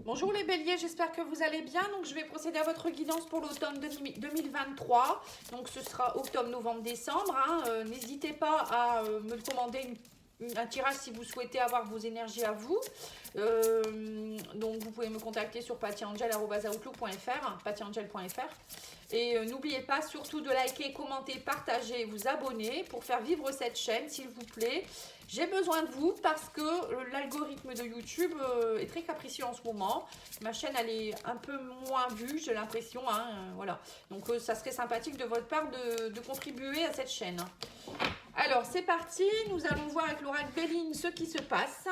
Bonjour les béliers, j'espère que vous allez bien. Donc je vais procéder à votre guidance pour l'automne 2023. Donc ce sera octobre, novembre, décembre. N'hésitez pas à me commander un tirage si vous souhaitez avoir vos énergies à vous. Donc vous pouvez me contacter sur pattyangel@outlook.fr, pattyangel.fr. Et n'oubliez pas surtout de liker, commenter, partager, vous abonner pour faire vivre cette chaîne, s'il vous plaît. J'ai besoin de vous parce que l'algorithme de YouTube est très capricieux en ce moment. Ma chaîne, elle est un peu moins vue, j'ai l'impression. Voilà. Donc, ça serait sympathique de votre part de contribuer à cette chaîne. Alors, c'est parti. Nous allons voir avec l'oracle Béline ce qui se passe.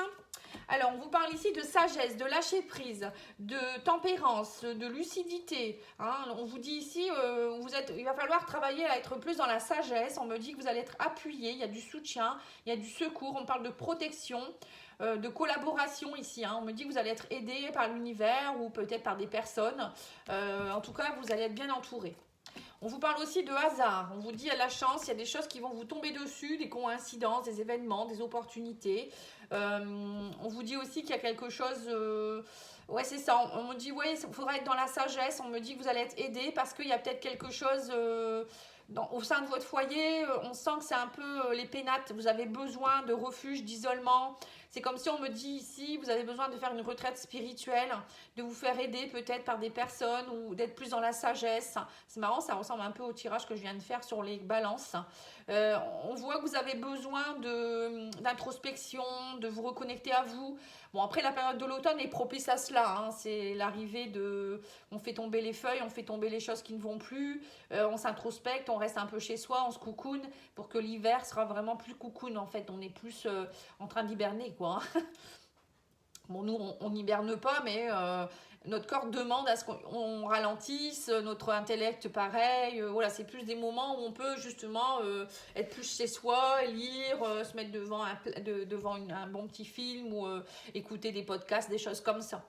Alors, on vous parle ici de sagesse, de lâcher prise, de tempérance, de lucidité. On vous dit ici, il va falloir travailler à être plus dans la sagesse. On me dit que vous allez être appuyé, il y a du soutien, il y a du secours. On parle de protection, de collaboration ici. On me dit que vous allez être aidé par l'univers ou peut-être par des personnes. En tout cas, vous allez être bien entouré. On vous parle aussi de hasard, on vous dit à la chance, il y a des choses qui vont vous tomber dessus, des coïncidences, des événements, des opportunités. On vous dit aussi qu'il y a quelque chose, ouais c'est ça, on me dit ouais il faudra être dans la sagesse, on me dit que vous allez être aidé parce qu'il y a peut-être quelque chose au sein de votre foyer, on sent que c'est un peu les pénates, vous avez besoin de refuge, d'isolement. C'est comme si on me dit ici, vous avez besoin de faire une retraite spirituelle, de vous faire aider peut-être par des personnes ou d'être plus dans la sagesse. C'est marrant, ça ressemble un peu au tirage que je viens de faire sur les balances. On voit que vous avez besoin d'introspection, de vous reconnecter à vous. Bon, après, la période de l'automne est propice à cela. C'est l'arrivée de... On fait tomber les feuilles, on fait tomber les choses qui ne vont plus. On s'introspecte, on reste un peu chez soi, on se coucoune pour que l'hiver sera vraiment plus coucoune en fait. On est plus en train d'hiberner quoi. Bon, nous, on n'hiberne pas, mais notre corps demande à ce qu'on ralentisse, notre intellect pareil. Voilà, c'est plus des moments où on peut justement être plus chez soi, lire, se mettre devant un bon petit film ou écouter des podcasts, des choses comme ça.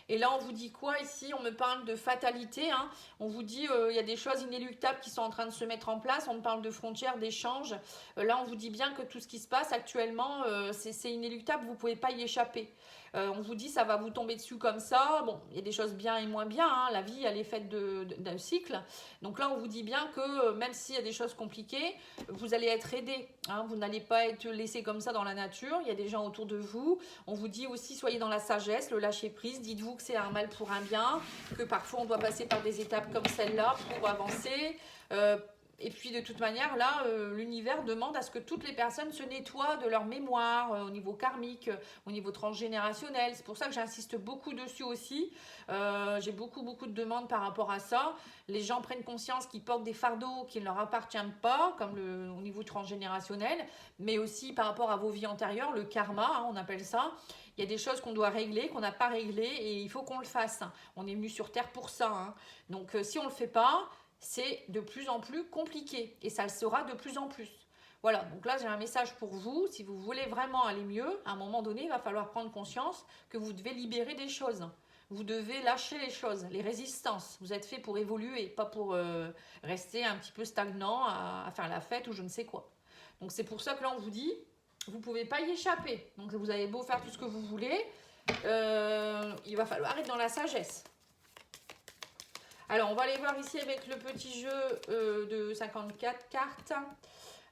Et là, on vous dit quoi ici? On me parle de fatalité. On vous dit il y a des choses inéluctables qui sont en train de se mettre en place. On me parle de frontières, d'échanges. Là, on vous dit bien que tout ce qui se passe actuellement, c'est inéluctable. Vous ne pouvez pas y échapper. On vous dit ça va vous tomber dessus comme ça. Bon, il y a des choses bien et moins bien. La vie, elle est faite d'un cycle. Donc là, on vous dit bien que même s'il y a des choses compliquées, vous allez être aidé. Vous n'allez pas être laissé comme ça dans la nature. Il y a des gens autour de vous. On vous dit aussi, soyez dans la sagesse, le lâcher prise. Dites-vous que c'est un mal pour un bien, que parfois on doit passer par des étapes comme celle-là pour avancer. Et puis de toute manière, là, l'univers demande à ce que toutes les personnes se nettoient de leur mémoire au niveau karmique, au niveau transgénérationnel. C'est pour ça que j'insiste beaucoup dessus aussi. J'ai beaucoup de demandes par rapport à ça. Les gens prennent conscience qu'ils portent des fardeaux qui ne leur appartiennent pas, comme au niveau transgénérationnel, mais aussi par rapport à vos vies antérieures, le karma, on appelle ça. Il y a des choses qu'on doit régler, qu'on n'a pas réglées, et il faut qu'on le fasse. On est venu sur Terre pour ça. Donc si on ne le fait pas, c'est de plus en plus compliqué et ça le sera de plus en plus. Voilà, donc là j'ai un message pour vous. Si vous voulez vraiment aller mieux, à un moment donné, il va falloir prendre conscience que vous devez libérer des choses. Vous devez lâcher les choses, les résistances. Vous êtes fait pour évoluer, pas pour rester un petit peu stagnant à faire la fête ou je ne sais quoi. Donc c'est pour ça que là on vous dit, vous ne pouvez pas y échapper. Donc vous avez beau faire tout ce que vous voulez, il va falloir être dans la sagesse. Alors, on va aller voir ici avec le petit jeu de 54 cartes.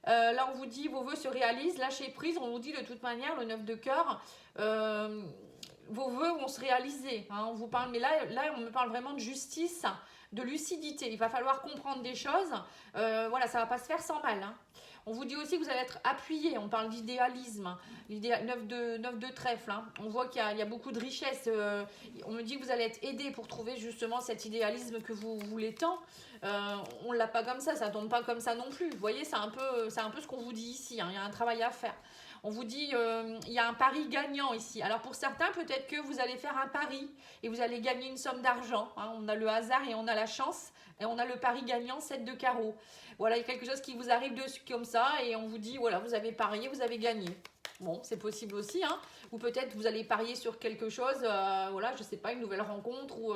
Là, on vous dit, vos vœux se réalisent, lâchez prise. On vous dit de toute manière, le 9 de cœur, vos vœux vont se réaliser. On vous parle, mais là, on me parle vraiment de justice, de lucidité. Il va falloir comprendre des choses. Voilà, ça ne va pas se faire sans mal. On vous dit aussi que vous allez être appuyé. On parle d'idéalisme. 9 de trèfle. On voit qu'il y a beaucoup de richesse. On me dit que vous allez être aidé pour trouver justement cet idéalisme que vous voulez tant. On ne l'a pas comme ça. Ça ne tombe pas comme ça non plus. Vous voyez, c'est un peu ce qu'on vous dit ici. Il y a un travail à faire. On vous dit il y a un pari gagnant ici. Alors pour certains, peut-être que vous allez faire un pari et vous allez gagner une somme d'argent. On a le hasard et on a la chance. Et on a le pari gagnant, 7 de carreau. Voilà, il y a quelque chose qui vous arrive dessus comme ça et on vous dit, voilà, vous avez parié, vous avez gagné. Bon, c'est possible aussi, hein. Ou peut-être vous allez parier sur quelque chose, voilà, je sais pas, une nouvelle rencontre, ou,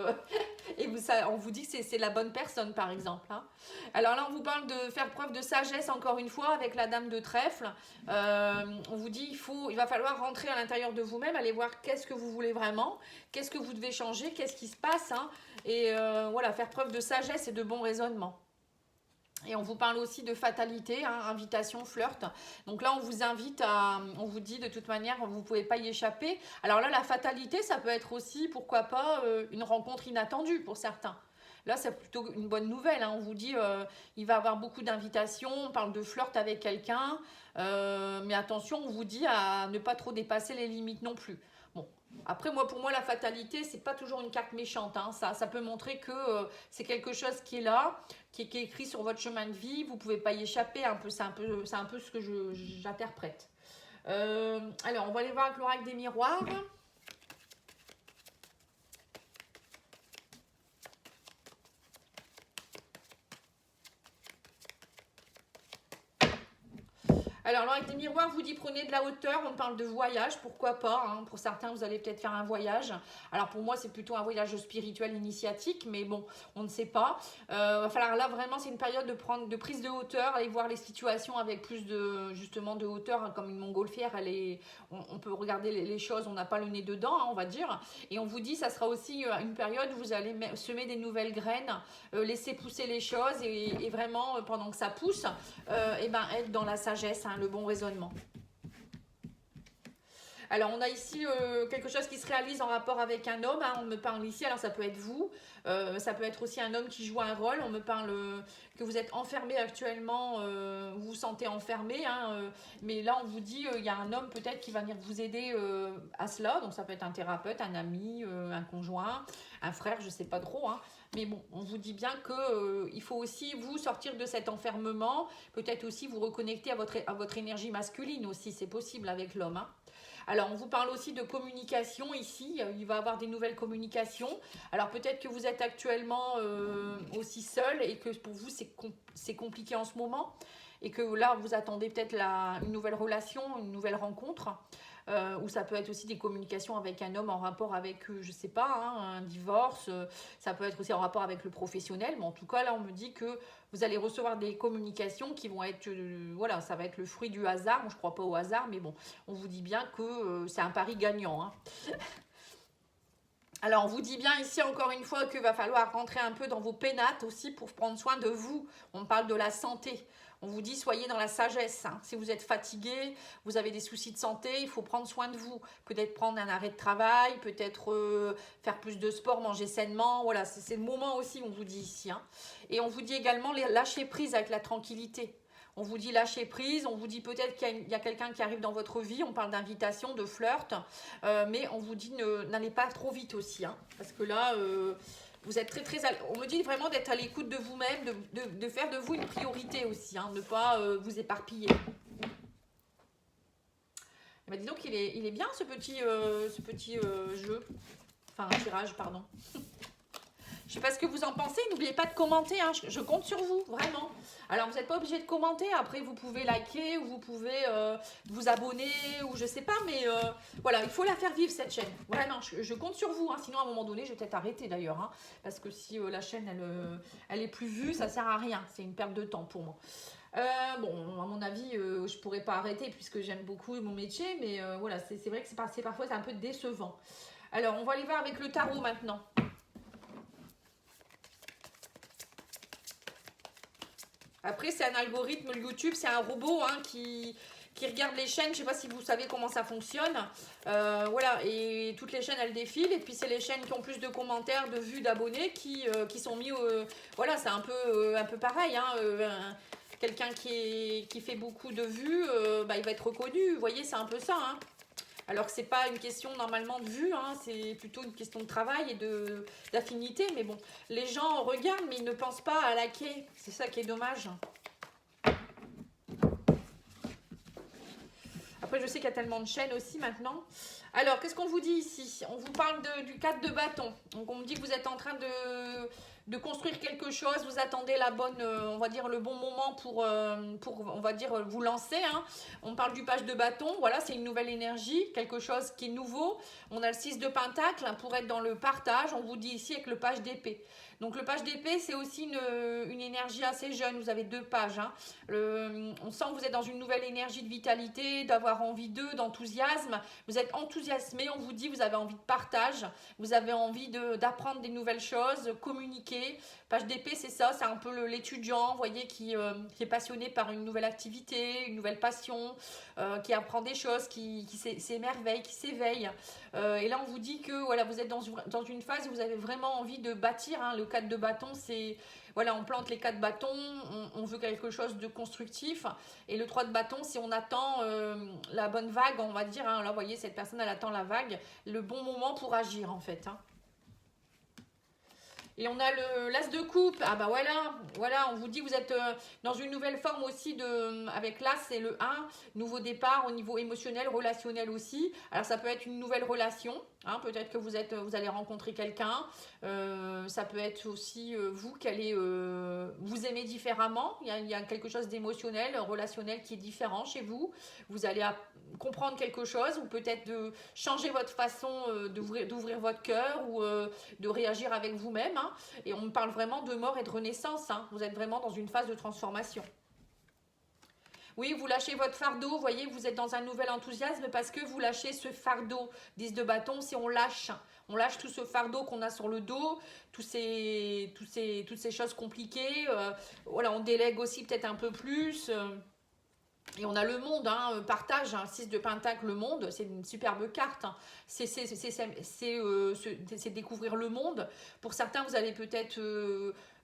et on vous dit que c'est la bonne personne, par exemple, hein. Alors là, on vous parle de faire preuve de sagesse, encore une fois, avec la dame de trèfle. On vous dit, il va falloir rentrer à l'intérieur de vous-même, aller voir qu'est-ce que vous voulez vraiment, qu'est-ce que vous devez changer, qu'est-ce qui se passe, hein. Et voilà, faire preuve de sagesse et de bon raisonnement. Et on vous parle aussi de fatalité, hein, invitation, flirt. Donc là, on vous invite on vous dit de toute manière, vous ne pouvez pas y échapper. Alors là, la fatalité, ça peut être aussi, pourquoi pas, une rencontre inattendue pour certains. Là, c'est plutôt une bonne nouvelle, hein. On vous dit, il va y avoir beaucoup d'invitations, on parle de flirt avec quelqu'un. Mais attention, on vous dit à ne pas trop dépasser les limites non plus. Bon, après, pour moi, la fatalité, c'est pas toujours une carte méchante, hein. Ça peut montrer que c'est quelque chose qui est là, qui est écrit sur votre chemin de vie. Vous pouvez pas y échapper. C'est un peu ce que j'interprète. Alors, on va aller voir avec l'oracle des miroirs. Alors, l'oracle des miroirs vous dit prenez de la hauteur, on parle de voyage, pourquoi pas, hein. Pour certains, vous allez peut-être faire un voyage. Alors, pour moi, c'est plutôt un voyage spirituel initiatique, mais bon, on ne sait pas. Va falloir là, vraiment, c'est une période de prise de hauteur, aller voir les situations avec plus justement, de hauteur, hein, comme une montgolfière, on peut regarder les choses, on n'a pas le nez dedans, hein, on va dire. Et on vous dit, ça sera aussi une période où vous allez semer des nouvelles graines, laisser pousser les choses et vraiment, pendant que ça pousse, être dans la sagesse, hein, le bon raisonnement. Alors, on a ici quelque chose qui se réalise en rapport avec un homme, hein, on me parle ici, alors ça peut être vous, ça peut être aussi un homme qui joue un rôle, on me parle que vous êtes enfermé actuellement, vous vous sentez enfermé, hein, mais là on vous dit, il y a un homme peut-être qui va venir vous aider à cela, donc ça peut être un thérapeute, un ami, un conjoint, un frère, je sais pas trop, hein. Mais bon, on vous dit bien qu'il faut aussi vous sortir de cet enfermement, peut-être aussi vous reconnecter à votre énergie masculine aussi, c'est possible avec l'homme, hein. Alors, on vous parle aussi de communication ici. Il va y avoir des nouvelles communications. Alors, peut-être que vous êtes actuellement aussi seul et que pour vous, c'est compliqué en ce moment. Et que là, vous attendez peut-être une nouvelle relation, une nouvelle rencontre. Ou ça peut être aussi des communications avec un homme en rapport avec, je sais pas, hein, un divorce. Ça peut être aussi en rapport avec le professionnel. Mais en tout cas, là, on me dit que vous allez recevoir des communications qui vont être, voilà, ça va être le fruit du hasard. Bon, je ne crois pas au hasard, mais bon, on vous dit bien que c'est un pari gagnant, hein. Alors, on vous dit bien ici, encore une fois, qu'il va falloir rentrer un peu dans vos pénates aussi pour prendre soin de vous. On parle de la santé. On vous dit, soyez dans la sagesse, hein. Si vous êtes fatigué, vous avez des soucis de santé, il faut prendre soin de vous. Peut-être prendre un arrêt de travail, peut-être faire plus de sport, manger sainement. Voilà, c'est le moment aussi, on vous dit ici, hein. Et on vous dit également, lâcher prise avec la tranquillité. On vous dit lâcher prise, on vous dit peut-être qu'il y a quelqu'un qui arrive dans votre vie, on parle d'invitation, de flirt, mais on vous dit n'allez pas trop vite aussi, hein, parce que là, vous êtes on me dit vraiment d'être à l'écoute de vous-même, de faire de vous une priorité aussi, hein, ne pas vous éparpiller. Mais dis donc, il est bien ce petit jeu, enfin un tirage, pardon. Je sais pas ce que vous en pensez, n'oubliez pas de commenter, hein. Je compte sur vous, vraiment. Alors, vous n'êtes pas obligé de commenter, après vous pouvez liker ou vous pouvez vous abonner ou je sais pas, mais voilà, il faut la faire vivre cette chaîne. Vraiment, je compte sur vous, hein. Sinon à un moment donné, je vais peut-être arrêter d'ailleurs, hein, parce que si la chaîne, elle est plus vue, ça sert à rien, c'est une perte de temps pour moi. Bon, à mon avis, je pourrais pas arrêter puisque j'aime beaucoup mon métier, mais voilà, c'est vrai que parfois c'est un peu décevant. Alors, on va aller voir avec le tarot maintenant. Après, c'est un algorithme YouTube, c'est un robot, hein, qui regarde les chaînes. Je ne sais pas si vous savez comment ça fonctionne. Voilà, et toutes les chaînes, elles défilent. Et puis, c'est les chaînes qui ont plus de commentaires, de vues, d'abonnés qui sont mis... voilà, c'est un peu pareil, hein. Quelqu'un qui fait beaucoup de vues, il va être reconnu. Vous voyez, c'est un peu ça, hein. Alors que c'est pas une question normalement de vue, hein, c'est plutôt une question de travail et d'affinité. Mais bon, les gens regardent, mais ils ne pensent pas à liker. C'est ça qui est dommage. Après, je sais qu'il y a tellement de chaînes aussi maintenant. Alors, qu'est-ce qu'on vous dit ici? On vous parle du 4 de bâton. Donc, on me dit que vous êtes en train de construire quelque chose. Vous attendez la bonne, on va dire, le bon moment pour on va dire, vous lancer. Hein. On parle du page de bâton. Voilà, c'est une nouvelle énergie, quelque chose qui est nouveau. On a le 6 de pentacle hein, pour être dans le partage. On vous dit ici avec le page d'épée. Donc le page d'épée, c'est aussi une énergie assez jeune. Vous avez 2 pages. Hein. On sent que vous êtes dans une nouvelle énergie de vitalité, d'avoir envie d'enthousiasme. Vous êtes enthousiasmé, on vous dit, vous avez envie de partage. Vous avez envie d'apprendre des nouvelles choses, communiquer. Page d'épée, c'est ça, c'est un peu l'étudiant, vous voyez, qui est passionné par une nouvelle activité, une nouvelle passion, qui apprend des choses, qui s'émerveille, qui s'éveille. Et là, on vous dit que voilà, vous êtes dans une phase où vous avez vraiment envie de bâtir. Hein. Le 4 de bâton, c'est... Voilà, on plante les 4 bâtons, on veut quelque chose de constructif. Et le 3 de bâton, si on attend la bonne vague, on va dire, hein, là, vous voyez, cette personne, elle attend la vague, le bon moment pour agir, en fait. Hein. Et on a l'as de coupe. Ah bah voilà, on vous dit que vous êtes dans une nouvelle forme aussi avec l'as, c'est le 1, nouveau départ au niveau émotionnel, relationnel aussi. Alors ça peut être une nouvelle relation, hein, peut-être que vous allez rencontrer quelqu'un. Ça peut être aussi vous qui allez vous aimer différemment. Il y a quelque chose d'émotionnel, relationnel qui est différent chez vous. Vous allez comprendre quelque chose ou peut-être de changer votre façon d'ouvrir votre cœur ou de réagir avec vous-même. Hein. Et on me parle vraiment de mort et de renaissance. Hein. Vous êtes vraiment dans une phase de transformation. Oui, vous lâchez votre fardeau, vous voyez, vous êtes dans un nouvel enthousiasme parce que vous lâchez ce fardeau. 10 de bâton, c'est on lâche tout ce fardeau qu'on a sur le dos, toutes ces choses compliquées. Voilà, on délègue aussi peut-être un peu plus. Et on a le monde, hein, partage, hein, 6 de pentacle, le monde, c'est une superbe carte. Hein. C'est découvrir le monde. Pour certains, vous allez peut-être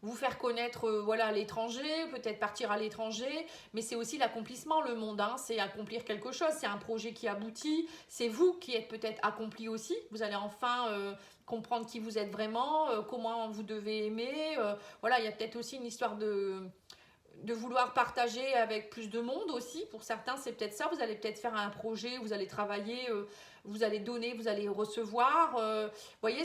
vous faire connaître voilà, à l'étranger, peut-être partir à l'étranger, mais c'est aussi l'accomplissement, le monde. Hein. C'est accomplir quelque chose, c'est un projet qui aboutit. C'est vous qui êtes peut-être accompli aussi. Vous allez enfin comprendre qui vous êtes vraiment, comment vous devez aimer. Voilà, il y a peut-être aussi une histoire de vouloir partager avec plus de monde aussi. Pour certains, c'est peut-être ça. Vous allez peut-être faire un projet, vous allez travailler, vous allez donner, vous allez recevoir. Vous voyez,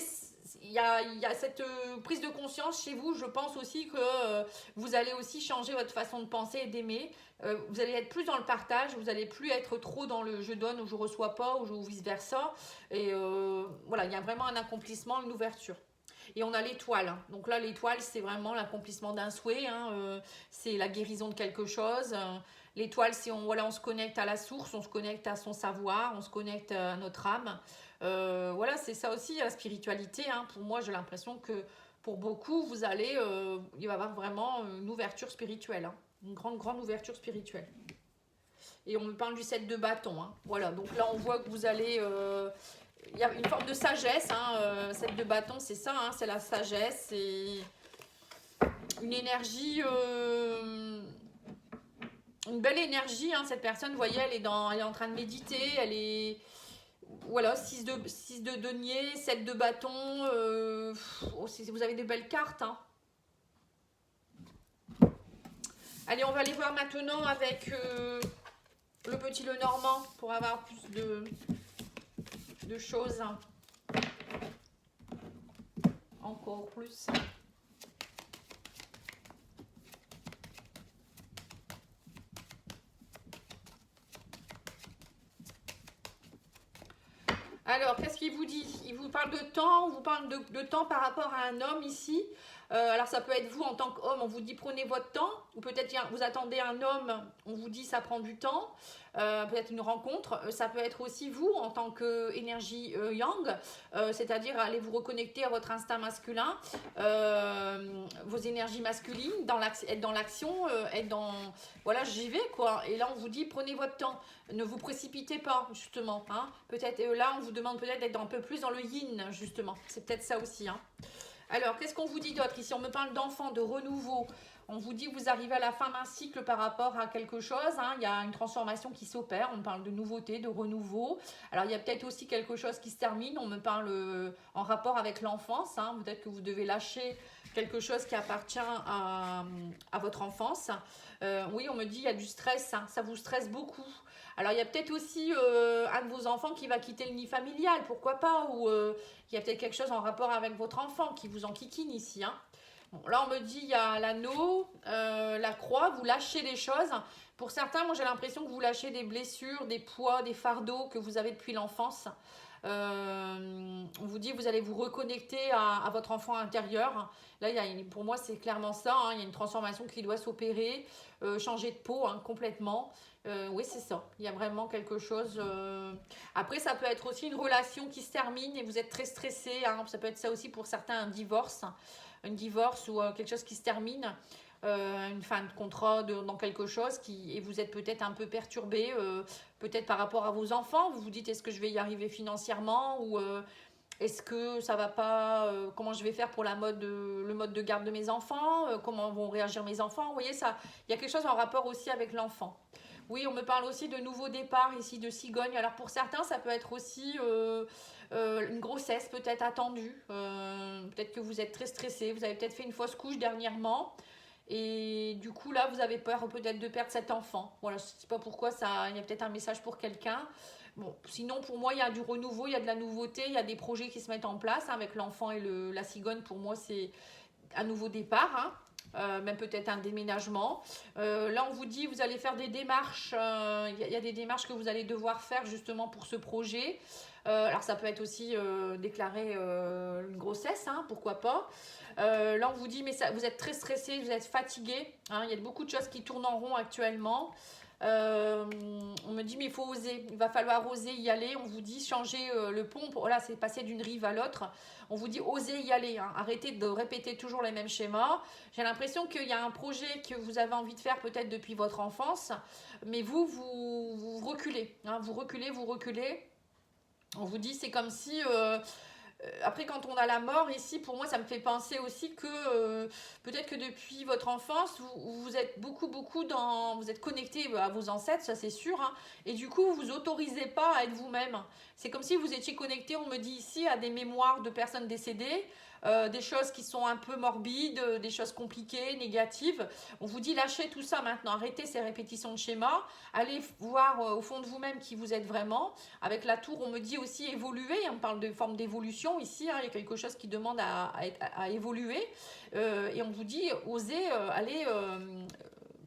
il y a cette prise de conscience chez vous. Je pense aussi que vous allez aussi changer votre façon de penser et d'aimer. Vous allez être plus dans le partage, vous allez plus être trop dans le je donne ou je reçois pas ou vice-versa. Et voilà, il y a vraiment un accomplissement, une ouverture. Et on a l'étoile. Donc là, l'étoile, c'est vraiment l'accomplissement d'un souhait. Hein. C'est la guérison de quelque chose. L'étoile, c'est on se connecte à la source, on se connecte à son savoir, on se connecte à notre âme. Voilà, c'est ça aussi, la spiritualité. Hein. Pour moi, j'ai l'impression que pour beaucoup, il va y avoir vraiment une ouverture spirituelle. Hein. Une grande ouverture spirituelle. Et on me parle du 7 de bâton. Hein. Voilà, donc là, on voit que vous allez... il y a une forme de sagesse, hein, 7 de bâton, c'est ça, hein, c'est la sagesse, c'est une énergie, une belle énergie, hein, cette personne, vous voyez, elle est en train de méditer, elle est, voilà, 6 de denier, 7 de bâton, vous avez de belles cartes, hein. Allez, on va aller voir maintenant avec le petit Lenormand pour avoir plus de choses. Encore plus. Alors, qu'est-ce qu'il vous dit? Il vous parle de temps, on vous parle de temps par rapport à un homme ici. Alors, ça peut être vous en tant qu'homme, on vous dit prenez votre temps. Ou peut-être vous attendez un homme, on vous dit ça prend du temps. Peut-être une rencontre. Ça peut être aussi vous en tant qu'énergie yang, c'est-à-dire aller vous reconnecter à votre instinct masculin, vos énergies masculines, être dans l'action, être dans... Voilà, j'y vais quoi. Et là, on vous dit prenez votre temps. Ne vous précipitez pas, justement. Hein. Peut-être là, on vous demande peut-être d'être un peu plus dans le yin, justement. C'est peut-être ça aussi. Hein. Alors, qu'est-ce qu'on vous dit d'autre ici? On me parle d'enfant, de renouveau. On vous dit que vous arrivez à la fin d'un cycle par rapport à quelque chose. Hein. Il y a une transformation qui s'opère. On me parle de nouveauté, de renouveau. Alors, il y a peut-être aussi quelque chose qui se termine. On me parle en rapport avec l'enfance. Hein. Peut-être que vous devez lâcher quelque chose qui appartient à votre enfance. Oui, on me dit il y a du stress. Hein. Ça vous stresse beaucoup. Alors, il y a peut-être aussi un de vos enfants qui va quitter le nid familial, pourquoi pas, ou il y a peut-être quelque chose en rapport avec votre enfant qui vous enquiquine ici, hein. Bon, là, on me dit, il y a l'anneau, la croix, vous lâchez les choses. Pour certains, moi, j'ai l'impression que vous lâchez des blessures, des poids, des fardeaux que vous avez depuis l'enfance. On vous dit, vous allez vous reconnecter à votre enfant intérieur. Là, pour moi, c'est clairement ça, hein. Il y a une transformation qui doit s'opérer, changer de peau, hein, complètement. Oui, c'est ça. Il y a vraiment quelque chose. Après, ça peut être aussi une relation qui se termine et vous êtes très stressé, hein. Ça peut être ça aussi pour certains, un divorce. Un divorce ou quelque chose qui se termine, une fin de contrat dans quelque chose et vous êtes peut-être un peu perturbé, peut-être par rapport à vos enfants. Vous vous dites, est-ce que je vais y arriver financièrement ou est-ce que ça va pas, comment je vais faire pour le mode de garde de mes enfants, comment vont réagir mes enfants. Vous voyez, ça, il y a quelque chose en rapport aussi avec l'enfant. Oui, on me parle aussi de nouveaux départs ici, de cigogne. Alors pour certains, ça peut être aussi une grossesse peut-être attendue. Peut-être que vous êtes très stressé, vous avez peut-être fait une fausse couche dernièrement. Et du coup, là, vous avez peur peut-être de perdre cet enfant. Voilà, je ne sais pas pourquoi, il y a peut-être un message pour quelqu'un. Bon, sinon, pour moi, il y a du renouveau, il y a de la nouveauté, il y a des projets qui se mettent en place, hein, avec l'enfant et la cigogne. Pour moi, c'est un nouveau départ, hein. Même peut-être un déménagement. Là, on vous dit, vous allez faire des démarches. Il y a des démarches que vous allez devoir faire justement pour ce projet. Alors, ça peut être aussi déclarer une grossesse, hein, pourquoi pas. Là, on vous dit, mais vous êtes très stressé, vous êtes fatigué, hein. Il y a beaucoup de choses qui tournent en rond actuellement. On me dit, mais il faut oser, il va falloir oser y aller. On vous dit, changer le pont. Là, c'est passer d'une rive à l'autre. On vous dit, osez y aller, hein. Arrêtez de répéter toujours les mêmes schémas. J'ai l'impression qu'il y a un projet que vous avez envie de faire peut-être depuis votre enfance, mais vous reculez, hein. Vous reculez. On vous dit, c'est comme si après, quand on a la mort ici, pour moi, ça me fait penser aussi que peut-être que depuis votre enfance, vous êtes beaucoup vous êtes connecté à vos ancêtres, ça c'est sûr, hein. Et du coup, vous autorisez pas à être vous-même. C'est comme si vous étiez connecté, on me dit ici, à des mémoires de personnes décédées, des choses qui sont un peu morbides, des choses compliquées, négatives. On vous dit, lâchez tout ça maintenant, arrêtez ces répétitions de schémas, allez voir au fond de vous-même qui vous êtes vraiment. Avec la tour, on me dit aussi évoluer, on parle de forme d'évolution ici, hein. Il y a quelque chose qui demande à évoluer. Et on vous dit, osez aller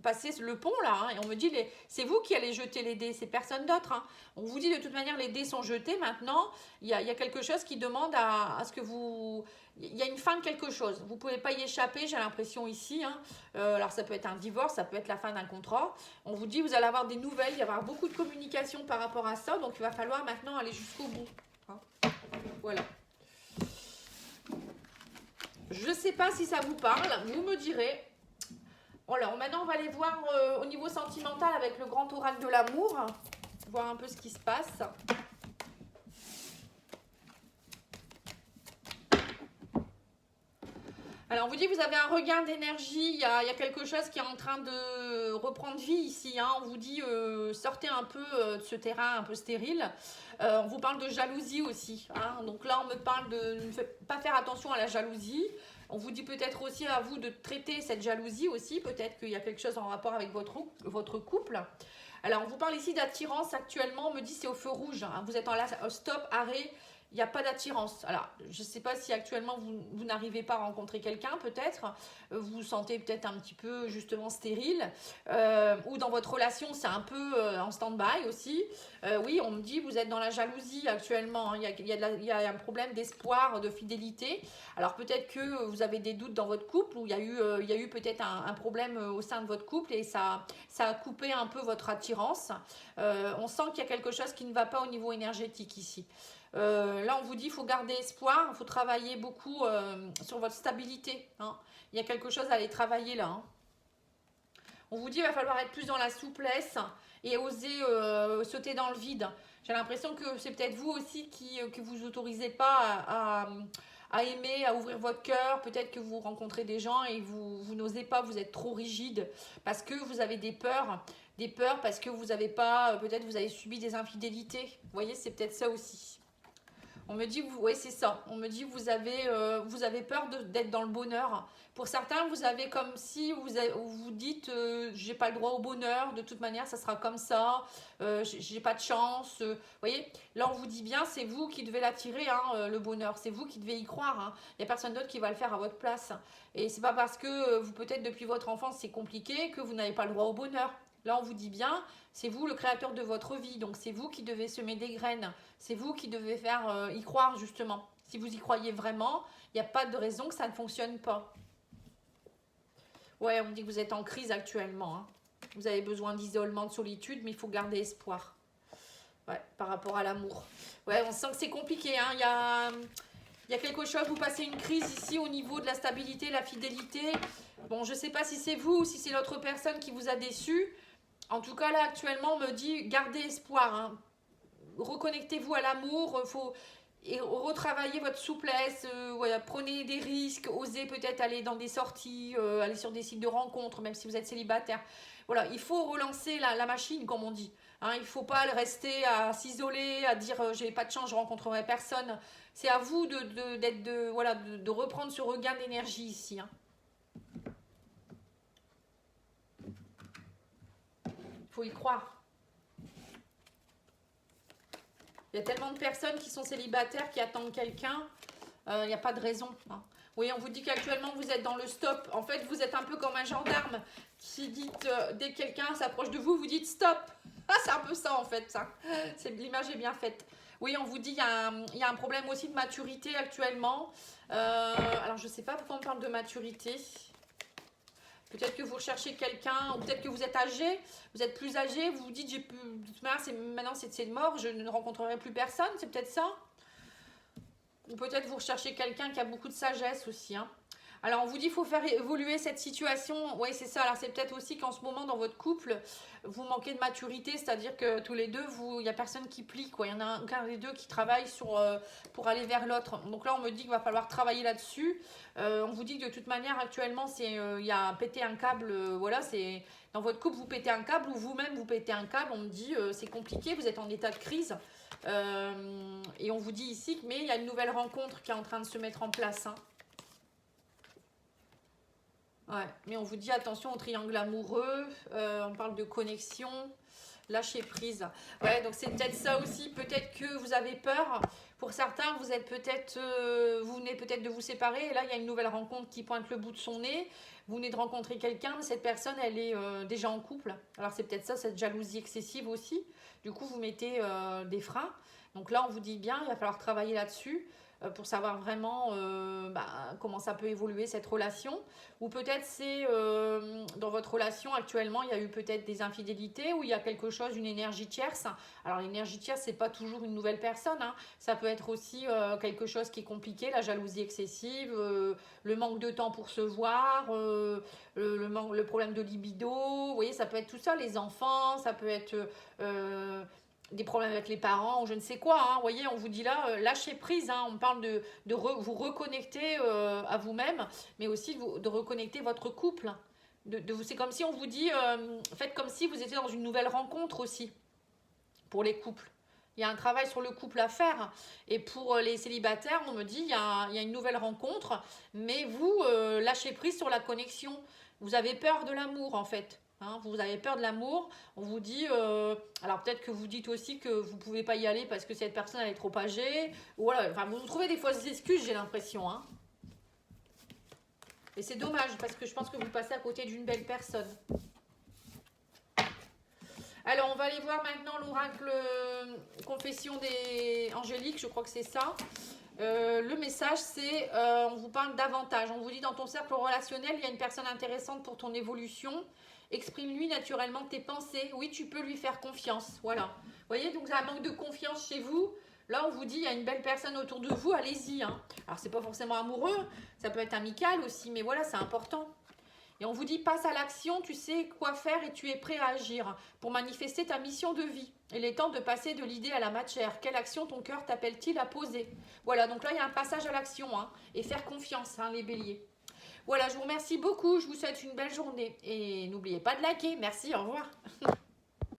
passer le pont là, hein. Et on me dit, c'est vous qui allez jeter les dés, c'est personne d'autre, hein. On vous dit de toute manière, les dés sont jetés maintenant. Il y a quelque chose qui demande à ce que vous... Il y a une fin de quelque chose. Vous ne pouvez pas y échapper, j'ai l'impression ici, hein. Alors ça peut être un divorce, ça peut être la fin d'un contrat. On vous dit, vous allez avoir des nouvelles, il va y avoir beaucoup de communication par rapport à ça. Donc il va falloir maintenant aller jusqu'au bout, hein. Voilà. Je ne sais pas si ça vous parle, vous me direz. Alors maintenant, on va aller voir au niveau sentimental avec le grand oracle de l'amour, voir un peu ce qui se passe. Alors, on vous dit, vous avez un regain d'énergie, il y a quelque chose qui est en train de reprendre vie ici, hein. On vous dit, sortez un peu de ce terrain un peu stérile. On vous parle de jalousie aussi, hein. Donc là, on me parle de ne pas faire attention à la jalousie. On vous dit peut-être aussi à vous de traiter cette jalousie aussi. Peut-être qu'il y a quelque chose en rapport avec votre couple. Alors, on vous parle ici d'attirance actuellement. On me dit c'est au feu rouge, hein. Vous êtes en stop, arrêt. Il n'y a pas d'attirance. Alors, je ne sais pas si actuellement vous n'arrivez pas à rencontrer quelqu'un, peut-être. Vous vous sentez peut-être un petit peu justement stérile. Ou dans votre relation, c'est un peu en stand-by aussi. Oui, on me dit vous êtes dans la jalousie actuellement, hein. Il y a un problème d'espoir, de fidélité. Alors peut-être que vous avez des doutes dans votre couple, ou il y a eu peut-être un problème au sein de votre couple et ça a coupé un peu votre attirance. On sent qu'il y a quelque chose qui ne va pas au niveau énergétique ici. Là, on vous dit qu'il faut garder espoir, il faut travailler beaucoup sur votre stabilité, hein. Il y a quelque chose à aller travailler là, hein. On vous dit qu'il va falloir être plus dans la souplesse et oser sauter dans le vide. J'ai l'impression que c'est peut-être vous aussi que vous autorisez pas à aimer, à ouvrir votre cœur. Peut-être que vous rencontrez des gens et vous n'osez pas, vous êtes trop rigide parce que vous avez des peurs parce que vous avez pas, peut-être vous avez subi des infidélités. Vous voyez, c'est peut-être ça aussi. On me dit, oui, c'est ça. On me dit, vous avez peur d'être dans le bonheur. Pour certains, vous avez comme si vous dites, j'ai pas le droit au bonheur, de toute manière, ça sera comme ça, j'ai pas de chance. Vous voyez, là, on vous dit bien, c'est vous qui devez l'attirer, hein, le bonheur. C'est vous qui devez y croire. Hein. Il n'y a personne d'autre qui va le faire à votre place. Et c'est pas parce que vous, peut-être depuis votre enfance, c'est compliqué, que vous n'avez pas le droit au bonheur. Là, on vous dit bien, c'est vous le créateur de votre vie. Donc, c'est vous qui devez semer des graines. C'est vous qui devez faire y croire, justement. Si vous y croyez vraiment, il n'y a pas de raison que ça ne fonctionne pas. Ouais, on me dit que vous êtes en crise actuellement. Hein. Vous avez besoin d'isolement, de solitude, mais il faut garder espoir. Ouais, par rapport à l'amour. Ouais, on sent que c'est compliqué. Hein. Il y a quelque chose, vous passez une crise ici au niveau de la stabilité, la fidélité. Bon, je ne sais pas si c'est vous ou si c'est l'autre personne qui vous a déçu. En tout cas, là, actuellement, on me dit, gardez espoir. Hein. Reconnectez-vous à l'amour. Et retravaillez votre souplesse, voilà, prenez des risques, osez peut-être aller dans des sorties, aller sur des sites de rencontres, même si vous êtes célibataire. Voilà, il faut relancer la machine, comme on dit. Hein, il ne faut pas rester à s'isoler, à dire j'ai pas de chance, je rencontrerai personne. C'est à vous de reprendre ce regain d'énergie ici. Hein. Il faut y croire. Il y a tellement de personnes qui sont célibataires, qui attendent quelqu'un. Il n'y a pas de raison. Hein. Oui, on vous dit qu'actuellement, vous êtes dans le stop. En fait, vous êtes un peu comme un gendarme qui dit, dès que quelqu'un s'approche de vous, vous dites stop. Ah, c'est un peu ça, en fait. Ça. L'image est bien faite. Oui, on vous dit qu'il y a un problème aussi de maturité actuellement. Alors, je ne sais pas pourquoi on parle de maturité. Peut-être que vous recherchez quelqu'un, ou peut-être que vous êtes âgé, vous êtes plus âgé, vous vous dites, maintenant c'est mort, je ne rencontrerai plus personne, c'est peut-être ça. Ou peut-être vous recherchez quelqu'un qui a beaucoup de sagesse aussi. Hein. Alors, on vous dit qu'il faut faire évoluer cette situation. Oui, c'est ça. Alors, c'est peut-être aussi qu'en ce moment, dans votre couple, vous manquez de maturité. C'est-à-dire que tous les deux, il n'y a personne qui plie. Quoi. Il y en a qu'un des deux qui travaille pour aller vers l'autre. Donc là, on me dit qu'il va falloir travailler là-dessus. On vous dit que de toute manière, actuellement, il y a pété un câble. Voilà, c'est dans votre couple, vous pétez un câble ou vous-même, vous pétez un câble. On me dit c'est compliqué, vous êtes en état de crise. Et on vous dit ici, mais il y a une nouvelle rencontre qui est en train de se mettre en place. Hein. Ouais, mais on vous dit attention au triangle amoureux, on parle de connexion, lâcher prise. Ouais, donc c'est peut-être ça aussi, peut-être que vous avez peur. Pour certains, vous venez peut-être de vous séparer, et là il y a une nouvelle rencontre qui pointe le bout de son nez. Vous venez de rencontrer quelqu'un, mais cette personne, elle est déjà en couple. Alors c'est peut-être ça, cette jalousie excessive aussi. Du coup, vous mettez des freins. Donc là, on vous dit bien, il va falloir travailler là-dessus. Pour savoir vraiment comment ça peut évoluer cette relation. Ou peut-être c'est dans votre relation actuellement, il y a eu peut-être des infidélités ou il y a quelque chose, une énergie tierce. Alors l'énergie tierce, c'est pas toujours une nouvelle personne. Hein. Ça peut être aussi quelque chose qui est compliqué, la jalousie excessive, le manque de temps pour se voir, le problème de libido. Vous voyez, ça peut être tout ça, les enfants, ça peut être... des problèmes avec les parents ou je ne sais quoi. Hein. Vous voyez, on vous dit là, lâchez prise. Hein. On parle de vous reconnecter à vous-même, mais aussi de reconnecter votre couple. C'est comme si on vous dit, faites comme si vous étiez dans une nouvelle rencontre aussi, pour les couples. Il y a un travail sur le couple à faire. Et pour les célibataires, on me dit, il y a une nouvelle rencontre, mais vous, lâchez prise sur la connexion. Vous avez peur de l'amour, en fait. Hein, vous avez peur de l'amour, on vous dit, alors peut-être que vous dites aussi que vous ne pouvez pas y aller parce que cette personne elle est trop âgée, ou voilà, enfin vous trouvez des fausses excuses, j'ai l'impression. Hein. Et c'est dommage parce que je pense que vous passez à côté d'une belle personne. Alors on va aller voir maintenant l'oracle confession des angéliques, je crois que c'est ça. Le message c'est, on vous parle davantage, on vous dit dans ton cercle relationnel, il y a une personne intéressante pour ton évolution. Exprime-lui naturellement tes pensées. Oui, tu peux lui faire confiance. Voilà. Vous voyez, donc ça manque de confiance chez vous. Là, on vous dit, il y a une belle personne autour de vous, allez-y. Hein. Alors, c'est pas forcément amoureux, ça peut être amical aussi, mais voilà, c'est important. Et on vous dit, passe à l'action, tu sais quoi faire et tu es prêt à agir pour manifester ta mission de vie. Il est temps de passer de l'idée à la matière. Quelle action ton cœur t'appelle-t-il à poser? Voilà, donc là, il y a un passage à l'action. Hein, et faire confiance, hein, les béliers. Voilà, je vous remercie beaucoup. Je vous souhaite une belle journée. Et n'oubliez pas de liker. Merci, au revoir.